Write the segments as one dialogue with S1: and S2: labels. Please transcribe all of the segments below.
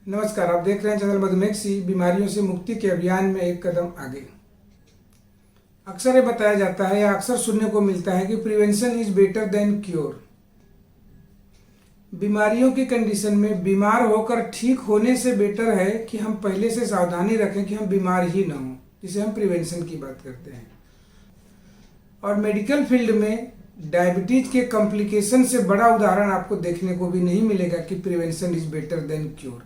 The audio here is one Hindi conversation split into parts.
S1: नमस्कार, आप देख रहे हैं चैनल मधुमेह सी। बीमारियों से मुक्ति के अभियान में एक कदम आगे। अक्सर ये बताया जाता है या अक्सर सुनने को मिलता है कि prevention is better than cure. बीमारियों की कंडीशन में बीमार होकर ठीक होने से बेटर है कि हम पहले से सावधानी रखें कि हम बीमार ही ना हों, जिसे हम प्रिवेंशन की बात करते हैं। और मेडिकल फील्ड में डायबिटीज के कॉम्प्लिकेशन से बड़ा उदाहरण आपको देखने को भी नहीं मिलेगा कि prevention is better than cure.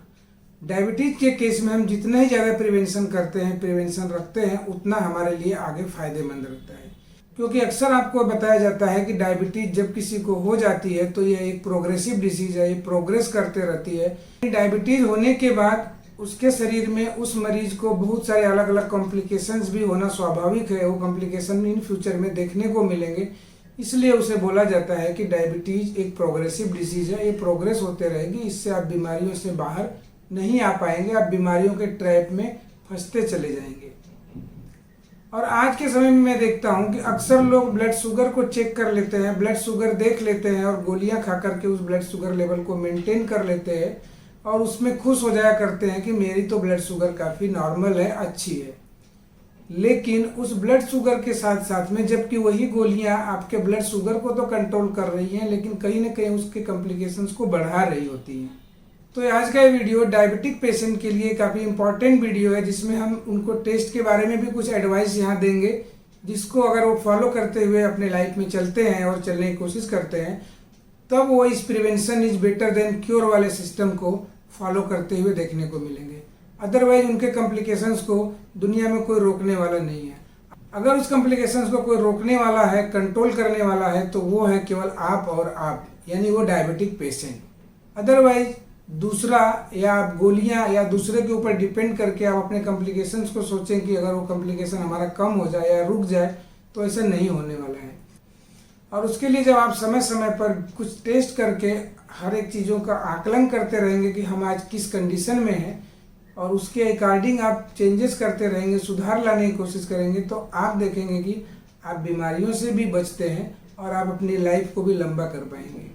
S1: Diabetes के केस में हम जितना ही ज़्यादा प्रिवेंशन करते हैं, प्रिवेंशन रखते हैं, उतना हमारे लिए आगे फायदेमंद रहता है। क्योंकि अक्सर आपको बताया जाता है कि डायबिटीज जब किसी को हो जाती है तो यह एक प्रोग्रेसिव डिसीज है, ये प्रोग्रेस करते रहती है। डायबिटीज होने के बाद उसके शरीर में उस मरीज को बहुत सारे अलग अलग कॉम्प्लिकेशंस भी होना स्वाभाविक है। वो कॉम्प्लिकेशन इन फ्यूचर में देखने को मिलेंगे, इसलिए उसे बोला जाता है कि डायबिटीज एक प्रोग्रेसिव डिसीज है, ये प्रोग्रेस होते रहेगी। इससे आप बीमारियों से बाहर नहीं आ पाएंगे, आप बीमारियों के ट्रैप में फंसते चले जाएंगे। और आज के समय में मैं देखता हूं कि अक्सर लोग ब्लड शुगर को चेक कर लेते हैं, ब्लड शुगर देख लेते हैं और गोलियां खा करके उस ब्लड शुगर लेवल को मेंटेन कर लेते हैं और उसमें खुश हो जाया करते हैं कि मेरी तो ब्लड शुगर काफ़ी नॉर्मल है, अच्छी है। लेकिन उस ब्लड शुगर के साथ साथ में जबकि वही गोलियां आपके ब्लड शुगर को तो कंट्रोल कर रही हैं, लेकिन कहीं ना कहीं उसके कॉम्प्लिकेशंस को बढ़ा रही होती हैं। तो आज का ये वीडियो डायबिटिक पेशेंट के लिए काफ़ी इंपॉर्टेंट वीडियो है, जिसमें हम उनको टेस्ट के बारे में भी कुछ एडवाइस यहाँ देंगे, जिसको अगर वो फॉलो करते हुए अपने लाइफ में चलते हैं और चलने की कोशिश करते हैं, तब वो इस prevention is better than cure वाले सिस्टम को फॉलो करते हुए देखने को मिलेंगे। अदरवाइज उनके कॉम्प्लिकेशंस को दुनिया में कोई रोकने वाला नहीं है। अगर उस कॉम्प्लिकेशंस को कोई रोकने वाला है, कंट्रोल करने वाला है, तो वो है केवल आप और आप, यानी वो डायबिटिक पेशेंट। अदरवाइज दूसरा या आप गोलियां या दूसरे के ऊपर डिपेंड करके आप अपने कॉम्प्लिकेशंस को सोचें कि अगर वो कॉम्प्लिकेशन हमारा कम हो जाए या रुक जाए, तो ऐसा नहीं होने वाला है। और उसके लिए जब आप समय समय पर कुछ टेस्ट करके हर एक चीज़ों का आकलन करते रहेंगे कि हम आज किस कंडीशन में हैं और उसके अकॉर्डिंग आप चेंजेस करते रहेंगे, सुधार लाने की कोशिश करेंगे, तो आप देखेंगे कि आप बीमारियों से भी बचते हैं और आप अपनी लाइफ को भी लंबा कर पाएंगे।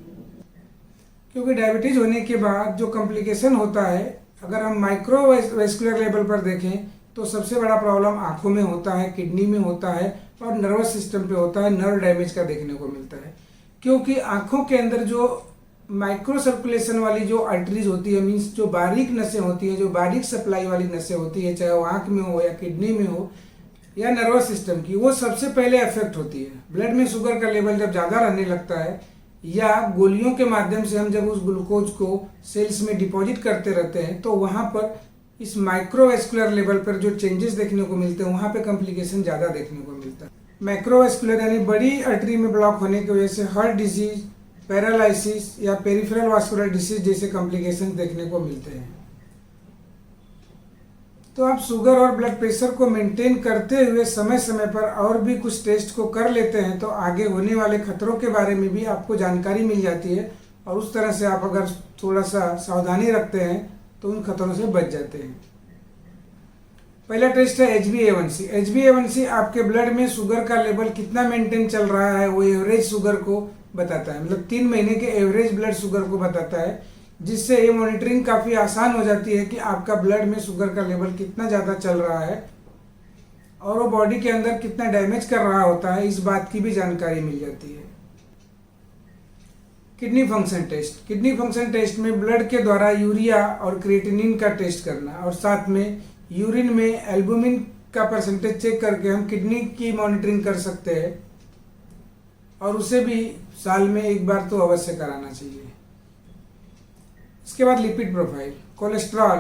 S1: क्योंकि डायबिटीज होने के बाद जो कॉम्प्लिकेशन होता है, अगर हम माइक्रोवेस्कुलर लेवल पर देखें तो सबसे बड़ा प्रॉब्लम आंखों में होता है, किडनी में होता है और नर्वस सिस्टम पे होता है, नर्व डैमेज का देखने को मिलता है। क्योंकि आंखों के अंदर जो माइक्रो सर्कुलेशन वाली जो आर्टरीज होती है, मीन्स जो बारीक नसें होती हैं, जो बारीक सप्लाई वाली नसें होती है, चाहे वो आंख में हो या किडनी में हो या नर्वस सिस्टम की, वो सबसे पहले अफेक्ट होती है। ब्लड में शुगर का लेवल जब ज़्यादा रहने लगता है या गोलियों के माध्यम से हम जब उस ग्लूकोज को सेल्स में डिपॉजिट करते रहते हैं, तो वहाँ पर इस माइक्रोवेस्कुलर लेवल पर जो चेंजेस देखने को मिलते हैं, वहाँ पे कॉम्प्लिकेशन ज़्यादा देखने को मिलता है। माइक्रोवेस्कुलर यानी बड़ी आर्टरी में ब्लॉक होने की वजह से हार्ट डिजीज, पैरालिसिस या पेरिफेरल वास्कुलर डिसीज जैसे कॉम्प्लिकेशन देखने को मिलते हैं। तो आप शुगर और ब्लड प्रेशर को मेंटेन करते हुए समय समय पर और भी कुछ टेस्ट को कर लेते हैं, तो आगे होने वाले खतरों के बारे में भी आपको जानकारी मिल जाती है और उस तरह से आप अगर थोड़ा सा सावधानी रखते हैं तो उन खतरों से बच जाते हैं। पहला टेस्ट है HbA1c। HbA1c आपके ब्लड में शुगर का लेवल कितना मेंटेन चल रहा है, वो एवरेज शुगर को बताता है, मतलब 3 महीने के एवरेज ब्लड शुगर को बताता है, जिससे ये मॉनिटरिंग काफ़ी आसान हो जाती है कि आपका ब्लड में शुगर का लेवल कितना ज़्यादा चल रहा है और वो बॉडी के अंदर कितना डैमेज कर रहा होता है, इस बात की भी जानकारी मिल जाती है। Kidney function test. Kidney function test में ब्लड के द्वारा यूरिया और क्रिएटिनिन का टेस्ट करना और साथ में यूरिन में एल्बुमिन का परसेंटेज चेक करके हम किडनी की मॉनिटरिंग कर सकते हैं और उसे भी साल में एक बार तो अवश्य कराना चाहिए। इसके बाद लिपिड प्रोफाइल, कोलेस्ट्रॉल,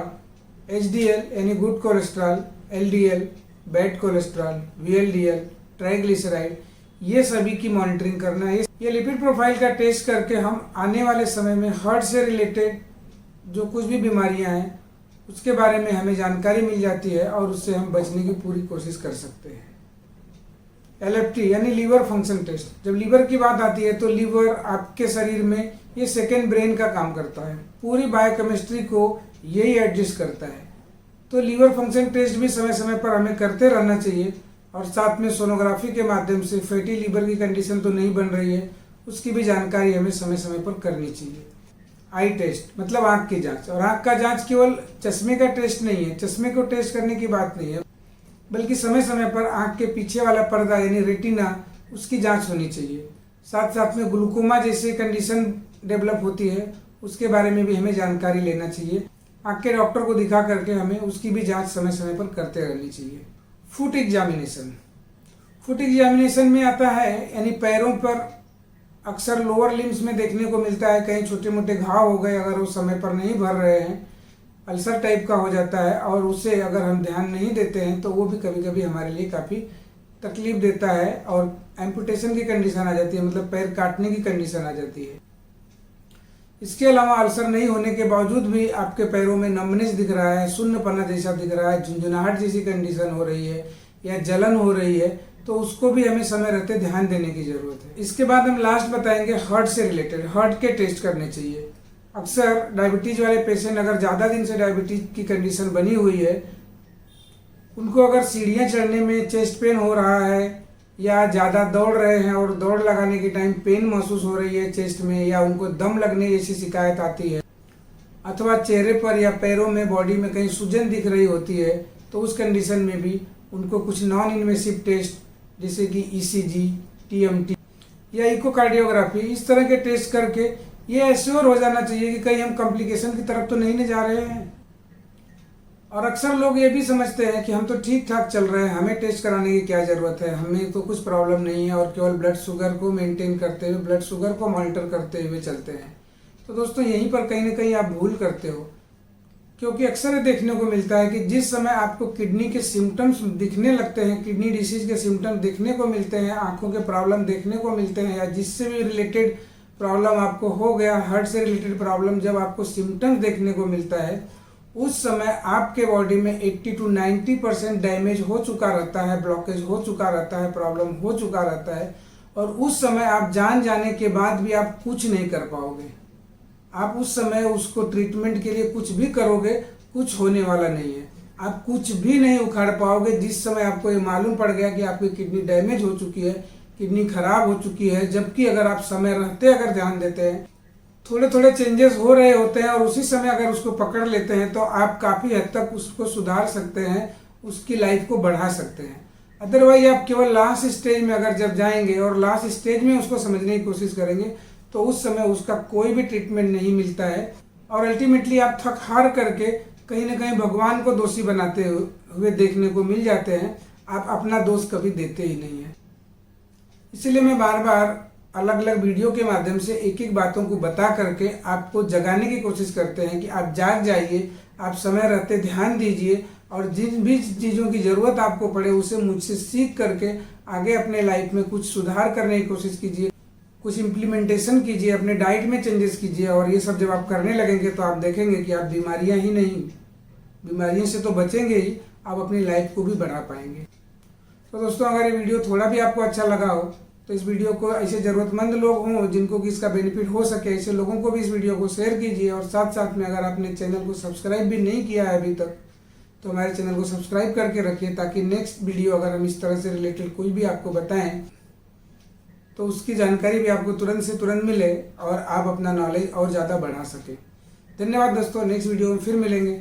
S1: HDL यानी good cholesterol, LDL bad cholesterol, VLDL, triglyceride, ये सभी की मॉनिटरिंग करना है। ये लिपिड प्रोफाइल का टेस्ट करके हम आने वाले समय में हार्ट से रिलेटेड जो कुछ भी बीमारियां हैं उसके बारे में हमें जानकारी मिल जाती है और उससे हम बचने की पूरी कोशिश कर सकते हैं। LFT यानी लीवर फंक्शन टेस्ट। जब लीवर की बात आती है तो लीवर आपके शरीर में ये सेकेंड ब्रेन का काम करता है, पूरी बायोकेमिस्ट्री को यही एडजस्ट करता है। तो लीवर फंक्शन टेस्ट भी समय समय पर हमें करते रहना चाहिए और साथ में सोनोग्राफी के माध्यम से फैटी लीवर की कंडीशन तो नहीं बन रही है, उसकी भी जानकारी हमें समय समय पर करनी चाहिए। आई टेस्ट मतलब आँख की जांच। और आँख का जांच केवल चश्मे का टेस्ट नहीं है, चश्मे को टेस्ट करने की बात नहीं है, बल्कि समय समय पर आँख के पीछे वाला पर्दा यानी रेटिना उसकी जांच होनी चाहिए। साथ साथ में ग्लूकोमा जैसी कंडीशन डेवलप होती है, उसके बारे में भी हमें जानकारी लेना चाहिए। आँख के डॉक्टर को दिखा करके हमें उसकी भी जांच समय समय पर करते रहनी चाहिए। फुट एग्जामिनेशन, फुट एग्जामिनेशन में आता है यानी पैरों पर अक्सर लोअर लिम्स में देखने को मिलता है कहीं छोटे मोटे घाव हो गए, अगर वो समय पर नहीं भर रहे हैं, अल्सर टाइप का हो जाता है और उसे अगर हम ध्यान नहीं देते हैं तो वो भी कभी कभी हमारे लिए काफ़ी तकलीफ देता है और एम्पुटेशन की कंडीशन आ जाती है, मतलब पैर काटने की कंडीशन आ जाती है। इसके अलावा अल्सर नहीं होने के बावजूद भी आपके पैरों में नमनेस दिख रहा है, शून्यपना जैसा दिख रहा है, झुंझुनाहट जैसी कंडीशन हो रही है या जलन हो रही है, तो उसको भी हमें समय रहते ध्यान देने की जरूरत है। इसके बाद हम लास्ट बताएंगे हार्ट से रिलेटेड, हार्ट के टेस्ट करने चाहिए। अक्सर डायबिटीज वाले पेशेंट अगर ज़्यादा दिन से डायबिटीज की कंडीशन बनी हुई है, उनको अगर सीढ़ियाँ चढ़ने में चेस्ट पेन हो रहा है या ज़्यादा दौड़ रहे हैं और दौड़ लगाने के टाइम पेन महसूस हो रही है चेस्ट में, या उनको दम लगने जैसी शिकायत आती है, अथवा चेहरे पर या पैरों में बॉडी में कहीं सूजन दिख रही होती है, तो उस कंडीशन में भी उनको कुछ नॉन इन्वेसिव टेस्ट जैसे कि ECG, TMT या इकोकार्डियोग्राफी इस तरह के टेस्ट करके ये एश्योर हो जाना चाहिए कि कहीं हम कॉम्प्लिकेशन की तरफ तो नहीं जा रहे हैं। और अक्सर लोग ये भी समझते हैं कि हम तो ठीक ठाक चल रहे हैं, हमें टेस्ट कराने की क्या ज़रूरत है, हमें तो कुछ प्रॉब्लम नहीं है, और केवल ब्लड शुगर को मेंटेन करते हुए, ब्लड शुगर को मॉनिटर करते हुए चलते हैं। तो दोस्तों यहीं पर कहीं ना कहीं आप भूल करते हो, क्योंकि अक्सर ये देखने को मिलता है कि जिस समय आपको किडनी के सिम्टम्स दिखने लगते हैं, किडनी डिसीज के सिम्टम्स देखने को मिलते हैं, आंखों के प्रॉब्लम देखने को मिलते हैं, या जिससे भी रिलेटेड प्रॉब्लम आपको हो गया, हार्ट से रिलेटेड प्रॉब्लम जब आपको सिम्टम्स देखने को मिलता है, उस समय आपके बॉडी में 80 to 90% डैमेज हो चुका रहता है, ब्लॉकेज हो चुका रहता है, प्रॉब्लम हो चुका रहता है, और उस समय आप जान जाने के बाद भी आप कुछ नहीं कर पाओगे। आप उस समय उसको ट्रीटमेंट के लिए कुछ भी करोगे, कुछ होने वाला नहीं है, आप कुछ भी नहीं उखाड़ पाओगे। जिस समय आपको ये मालूम पड़ गया कि आपकी किडनी डैमेज हो चुकी है, किडनी खराब हो चुकी है, जबकि अगर आप समय रहते अगर ध्यान देते हैं, थोड़े थोड़े चेंजेस हो रहे होते हैं और उसी समय अगर उसको पकड़ लेते हैं, तो आप काफ़ी हद तक उसको सुधार सकते हैं, उसकी लाइफ को बढ़ा सकते हैं। अदरवाइज आप केवल लास्ट स्टेज में अगर जब जाएंगे और लास्ट स्टेज में उसको समझने की कोशिश करेंगे, तो उस समय उसका कोई भी ट्रीटमेंट नहीं मिलता है, और अल्टीमेटली आप थक हार करके कहीं ना कहीं भगवान को दोषी बनाते हुए देखने को मिल जाते हैं। आप अपना दोष कभी देते ही नहीं है। इसलिए मैं बार बार अलग अलग वीडियो के माध्यम से एक एक बातों को बता करके आपको जगाने की कोशिश करते हैं कि आप जाग जाइए, आप समय रहते ध्यान दीजिए, और जिन भी चीज़ों की ज़रूरत आपको पड़े उसे मुझसे सीख करके आगे अपने लाइफ में कुछ सुधार करने की कोशिश कीजिए, कुछ इम्प्लीमेंटेशन कीजिए, अपने डाइट में चेंजेस कीजिए। और ये सब जब आप करने लगेंगे तो आप देखेंगे कि आप बीमारियां ही नहीं, बीमारियों से तो बचेंगे ही, आप अपनी लाइफ को भी बढ़ा पाएंगे। तो दोस्तों अगर ये वीडियो थोड़ा भी आपको अच्छा लगा हो, तो इस वीडियो को ऐसे ज़रूरतमंद लोग हों जिनको कि इसका बेनिफिट हो सके, ऐसे लोगों को भी इस वीडियो को शेयर कीजिए। और साथ साथ में अगर आपने चैनल को सब्सक्राइब भी नहीं किया है अभी तक, तो हमारे चैनल को सब्सक्राइब करके रखिए, ताकि नेक्स्ट वीडियो अगर हम इस तरह से रिलेटेड कोई भी आपको बताएं, तो उसकी जानकारी भी आपको तुरंत से तुरंत मिले और आप अपना नॉलेज और ज़्यादा बढ़ा सकें। धन्यवाद दोस्तों, नेक्स्ट वीडियो में फिर मिलेंगे।